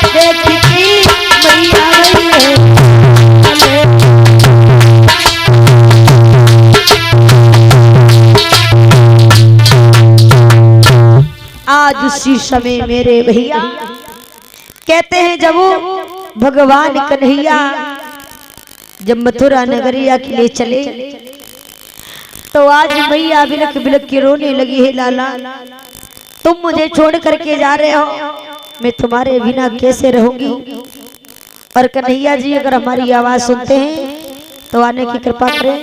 देखी मैया आज उसी समय मेरे भैया कहते हैं जब वो भगवान कन्हैया जब मथुरा नगरिया के लिए चले तो आज मैया बिलक बिलक के रोने लगी है लाला तुम मुझे छोड़ करके जा रहे हो मैं तुम्हारे बिना कैसे रहूंगी। और कन्हैया जी अगर हमारी आवाज सुनते हैं तो आने की कृपा करें।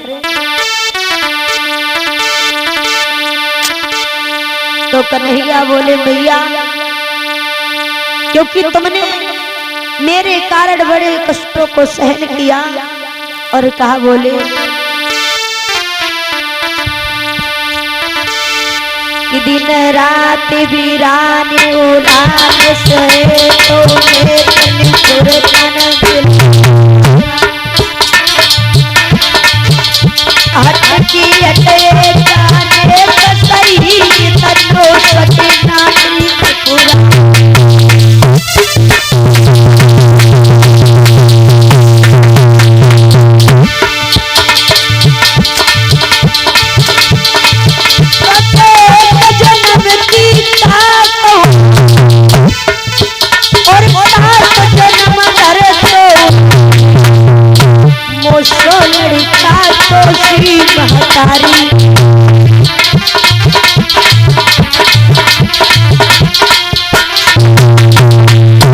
तो कन्हैया बोले मैया क्योंकि तुमने मेरे कारण बड़े कष्टों को सहन किया। और कहा बोले कि दिन रात वीरानी उड़ान से तो मैं सुरतन अटकी अटे जाने सही तन्नो सजना पूरा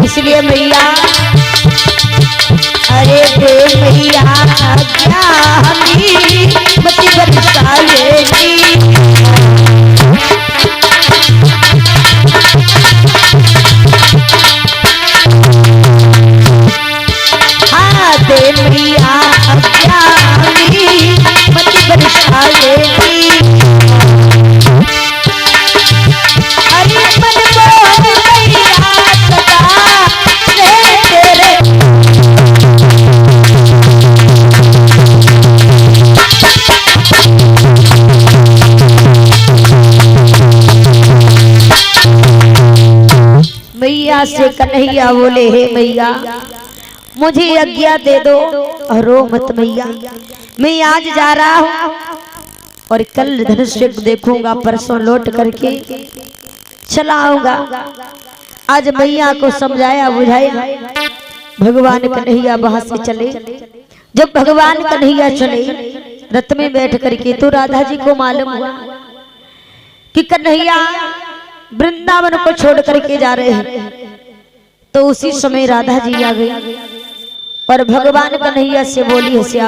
इसलिए मैया अरे दे मैया मती बरसाएगी हाँ दे मैया मती बरसाएगी। अरे मन मोहन मैया मैया से कन्हैया बोले हे मैया मुझे आज्ञा दे दो और रो मत मैया मैं आज जा रहा हूँ और कल धनुष्य देखूंगा परसों लौट करके चला आऊंगा। आज मैया को समझाया बुझाया भगवान कन्हैया वहां से चले। जब भगवान कन्हैया चले रथ में बैठ करके तो राधा जी को मालूम हुआ कि कन्हैया वृंदावन को छोड़ करके जा रहे हैं। तो उसी समय राधा जी आ गई और भगवान कन्हैया से बोली हंसिया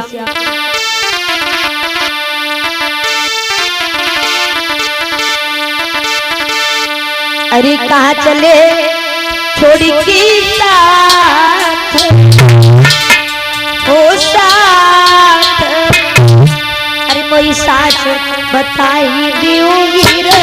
अरे कहाँ चले छोड़ी की साथ ओ साथ अरे कोई साथ बताई दूंगी रे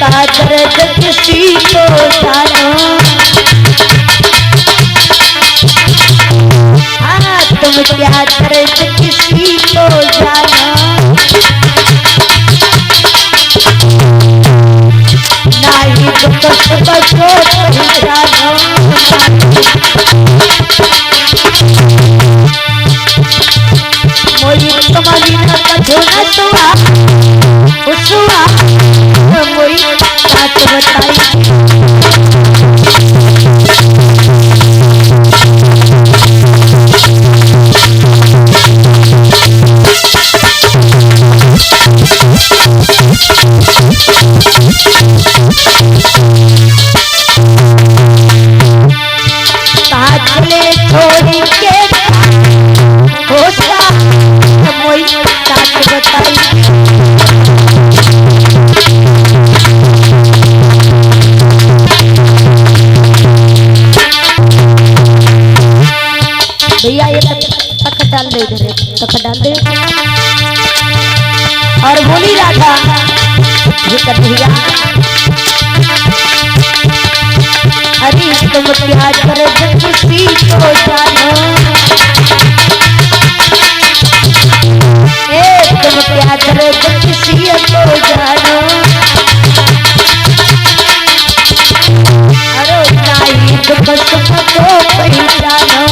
का दर्द किसी को जानो हाँ तुम क्या दर्द किसी को जानो ना ही तुम बचो जानो मोरी तुम्हारी ना बचो ना तुआ उसुआ मोरी बात बताई चले भैया ये तक डाल दे, इधर तक डाल दे। और बोली राधा ये कन्हैया अरे तुम प्यार करो जब किसी को जानो, तुम प्यार करो जब किसी को जानो, अरे नहीं दुख सुख को पहचानो,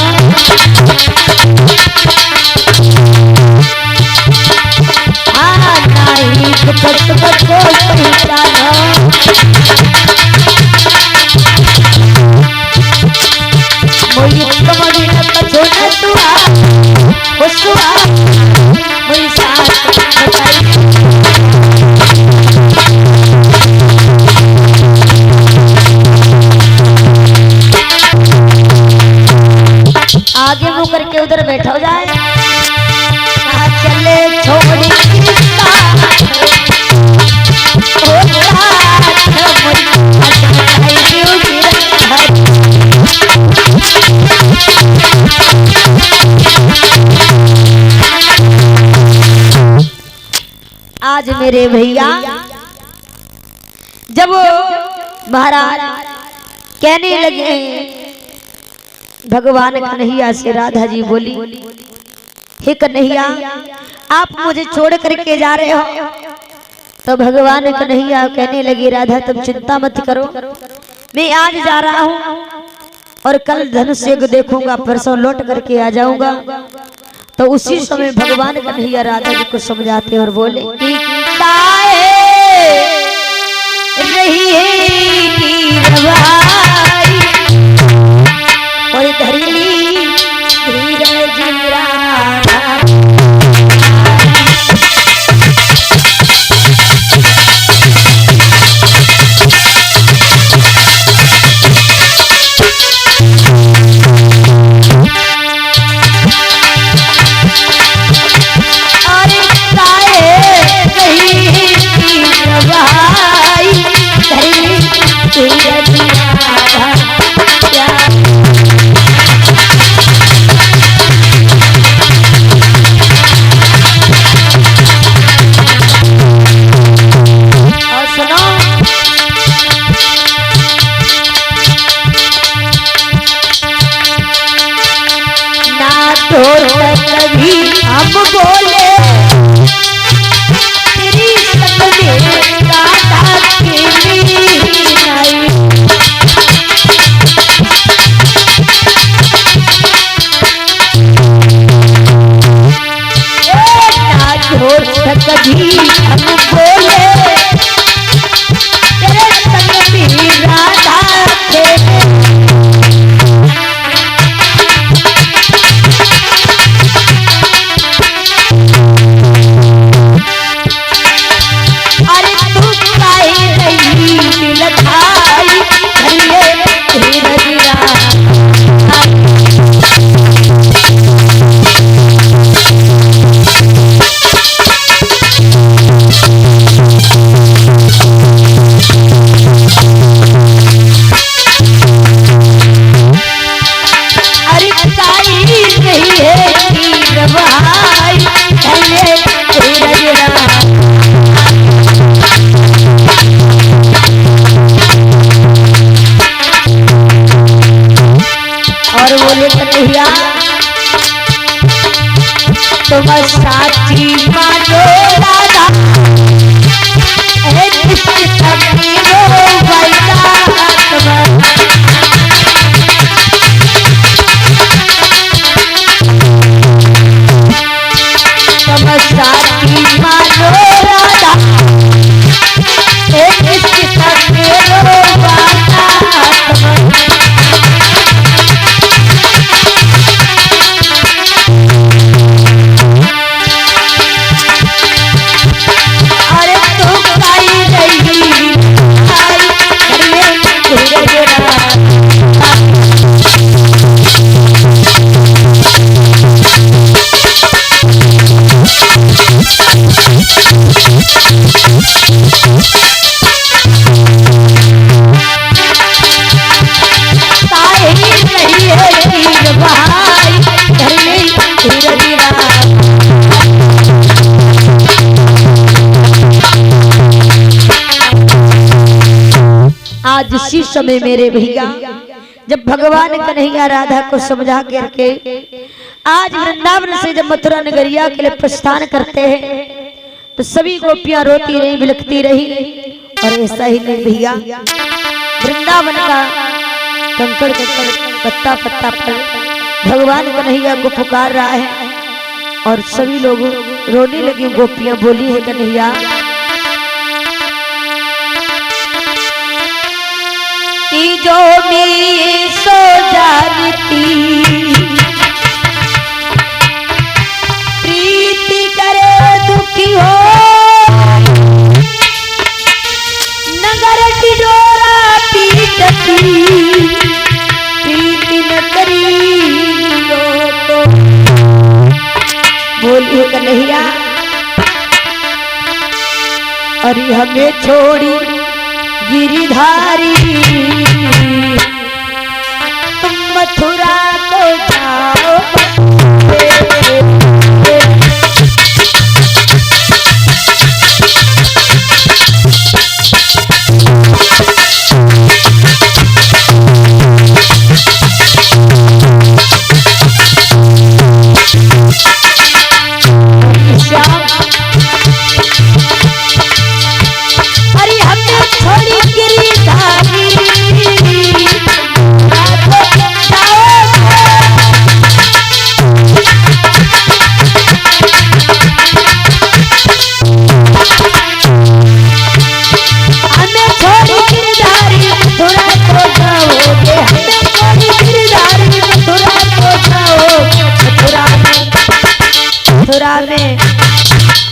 हाँ नहीं दुख सुख को पहचानो, मोई कमरी न पछोना तुआ हुसुआ मोई साथ बताई। आगे मुंह करके उधर बैठा हो जाए, चले छोड़ी आज मेरे भैया जब महाराज कहने लगे भगवान कन्हैया से, राधा जी बोली हे कन्हैया आप मुझे छोड़ करके जा रहे हो, तो भगवान कन्हैया कहने लगी राधा तुम चिंता मत करो, मैं आज जा रहा हूँ और कल धनुष युग देखूंगा, परसों लौट करके आ जाऊंगा। तो उसी समय भगवान कन्हैया राधा जी को समझाते और बोले कि रही और धरली धीरज राधा, तुम साची मानो राधा धीरे समय मेरे भैया जब भगवान कन्हैया राधा को समझा करके आज वृंदावन से जब मथुरा नगरिया के लिए प्रस्थान करते हैं तो सभी गोपियां रोती रही, बिलखती रही। और ऐसा ही नहीं भैया, वृंदावन का कंकड़ कंकड़ पत्ता पत्ता पर भगवान कन्हैया को पुकार रहा है और सभी लोग रोने लगे। गोपियां बोली है कन्हैया कि जो मैं सो जानती प्रीति करे दुखी हो नगर टिडोरा पीटती प्रीति न करी तो बोलिए कन्हैया। अरे हमें छोड़ी गिरिधारी तुम मथुरा को जाओ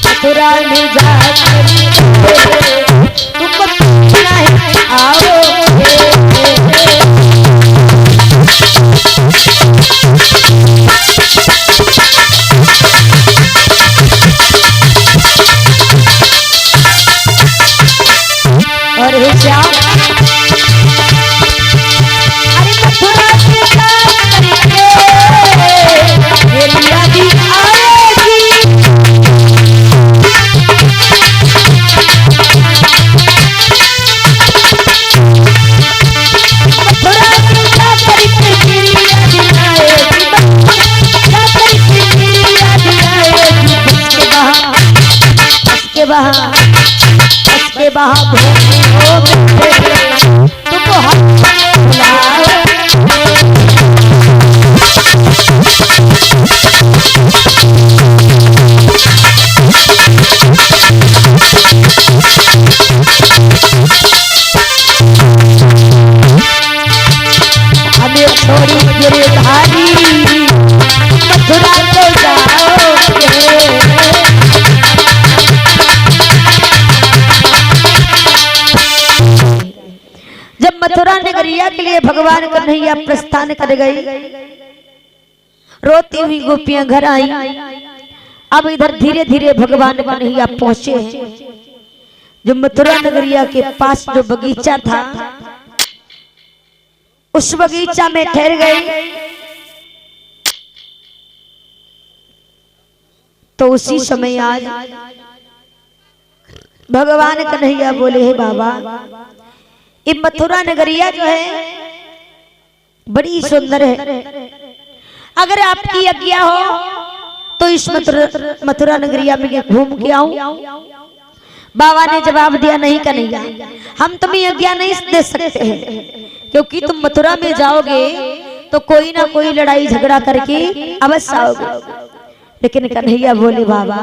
मथुरा में जाकर तुमको आओ और हे श्याम अरे मथुरा के करके मेरी आदि आएगी उसके बाद तुमको हमें छोड़ी गिरधारी मथुरा को जाओगे। जब मथुरा नगरिया के लिए भगवान कन्हैया प्रस्थान कर गई, रोती हुई गोपियां घर आई। अब इधर धीरे धीरे भगवान कन्हैया पहुंचे हैं। जो मथुरा नगरिया के पास जो बगीचा था उस बगीचा में ठहर गई। तो उसी समय आज भगवान कन्हैया बोले हे बाबा ये मथुरा नगरिया जो है बड़ी सुंदर है, अगर आपकी आज्ञा हो तो इस मथुरा नगरिया में घूम के आऊं। बाबा ने जवाब दिया नहीं कन्हैया, हम तुम्हें आज्ञा नहीं दे सकते हैं क्योंकि तुम मथुरा में जाओगे तो कोई ना कोई लड़ाई झगड़ा करके अवश्य आओगे। लेकिन कन्हैया बोले बाबा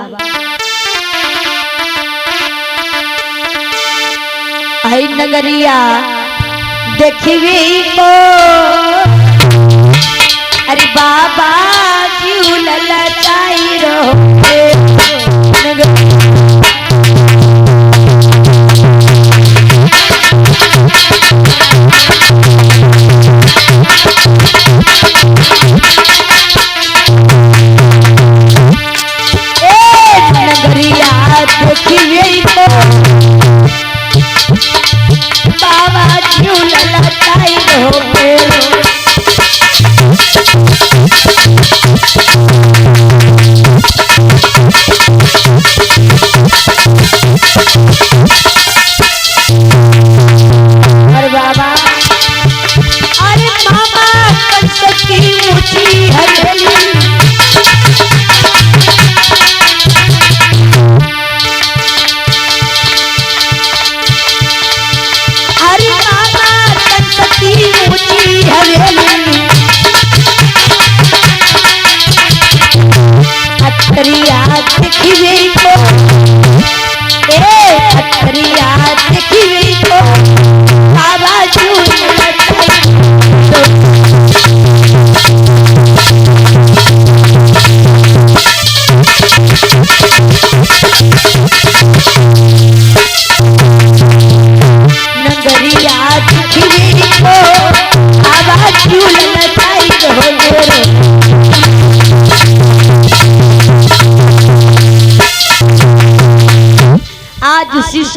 आई नगरिया देखी को अरे बाबा क्यों ललचाई रहो नगरिया देखी को बाबा क्यों ललचाई रहो अरे बाबा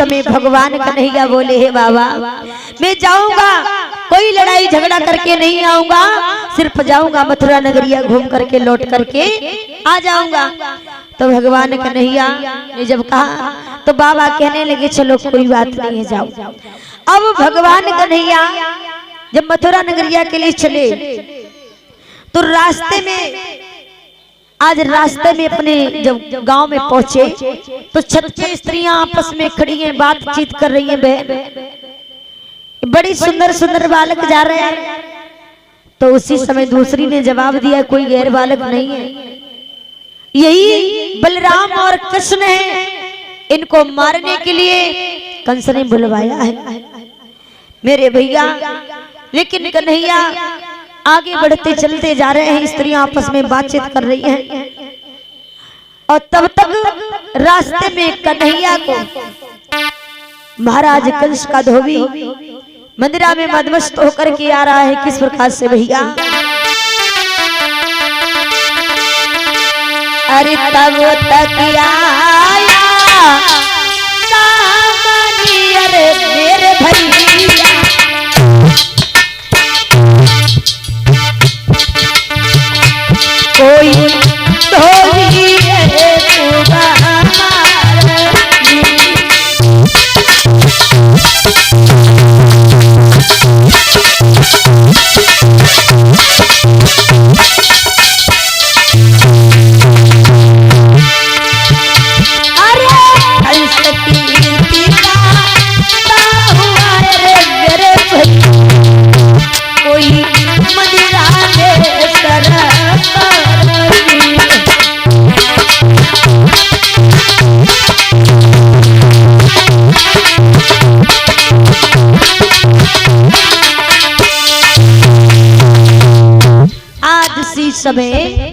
समय भगवान कन्हैया बोले हे बाबा मैं जाऊंगा, कोई लड़ाई झगड़ा करके नहीं आऊंगा, सिर्फ जाऊंगा मथुरा नगरिया घूम करके लौट करके आ जाऊंगा। तो भगवान कन्हैया ने जब कहा तो बाबा कहने लगे चलो कोई बात नहीं है जाओ। अब भगवान कन्हैया जब मथुरा नगरिया के लिए चले तो रास्ते में अपने जब गांव में पहुंचे तो छत पे स्त्रियां आपस में खड़ी हैं, बातचीत कर रही हैं। बहन बड़ी सुंदर सुंदर बालक जा रहे हैं। तो उसी समय दूसरी ने जवाब दिया कोई गैर बालक नहीं है, यही बलराम और कृष्ण है, इनको मारने के लिए कंस ने बुलवाया है मेरे भैया। लेकिन कन्हैया आगे बढ़ते चलते जा रहे हैं, स्त्रियां आपस में बातचीत कर रही हैं और तब तक रास्ते में कन्हैया को महाराज कंस का धोबी मंदिरा में मदमस्त होकर के आ रहा है। किस प्रकार से भैया, अरे तब तक आया सामने, अरे मेरे भैया कोई धोबी है समय